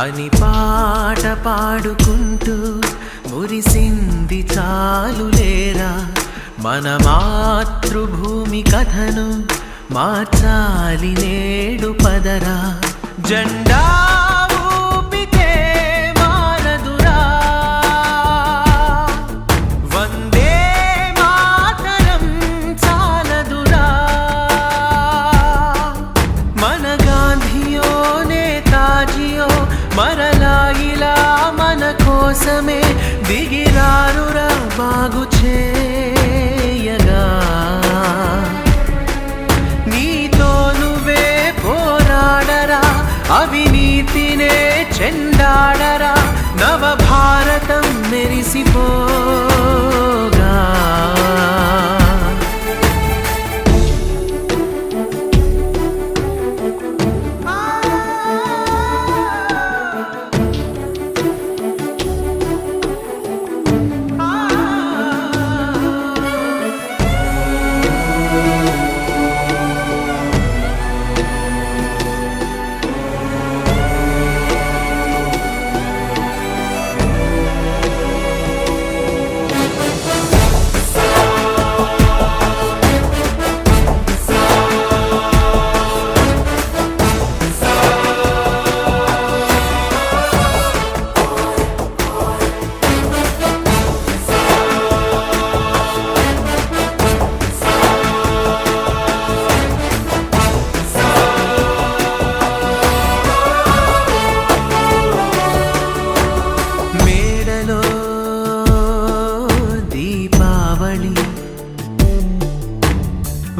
అని పాట పాడుకుంటూ మురిసింది చాలులేరా మన మాతృభూమి కథను మార్చాలి నేడు పదరా జెండా ఊపితే మారదురా వందే మాతరం చాలదురా మన గాంధీయో నేతాజీయో మరలా ఇలా మన కోసమే దిగిరారురా బాగు చేయగా నీతో నువ్వే పోరాడరా అవినీతినే చెండాడరా నవ భారతం మెరిసిపోగా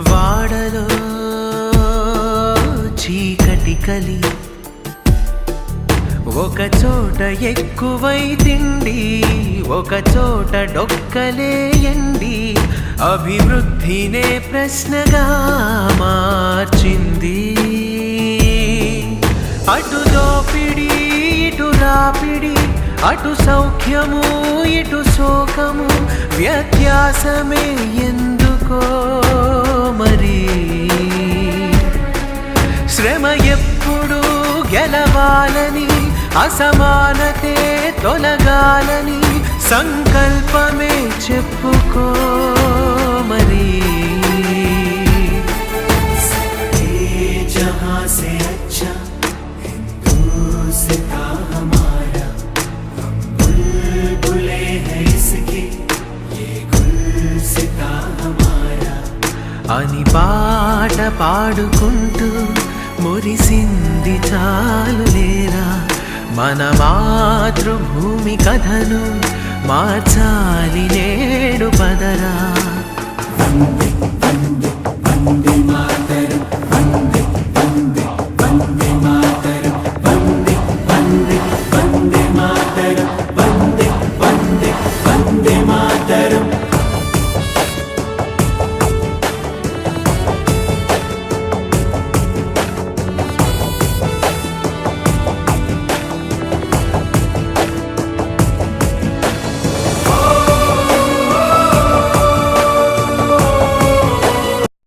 వాడలో చీకటి కలి ఒక చోట ఎక్కువై తిండి ఒక చోట డొక్కలేయండి అభివృద్ధినే ప్రశ్నగా మార్చింది అటు దోపిడి ఇటు రాపిడి అటు సౌఖ్యము ఇటు శోకము వ్యత్యాసమే ఎందుకో మరి శ్రమ ఎప్పుడు గెలవాలని అసమానతే తొలగాలని సంకల్పమే చెప్పుకో మరి జహాं से अच्छा हिंदुस्तान हमारा हम बुलबुले हैं इसके ये गुलसितां हमारा అని పాట పాడుకుంటూ మురిసింది చాలులేరా మన మాతృభూమి కథను మార్చాలి నేడు పదరా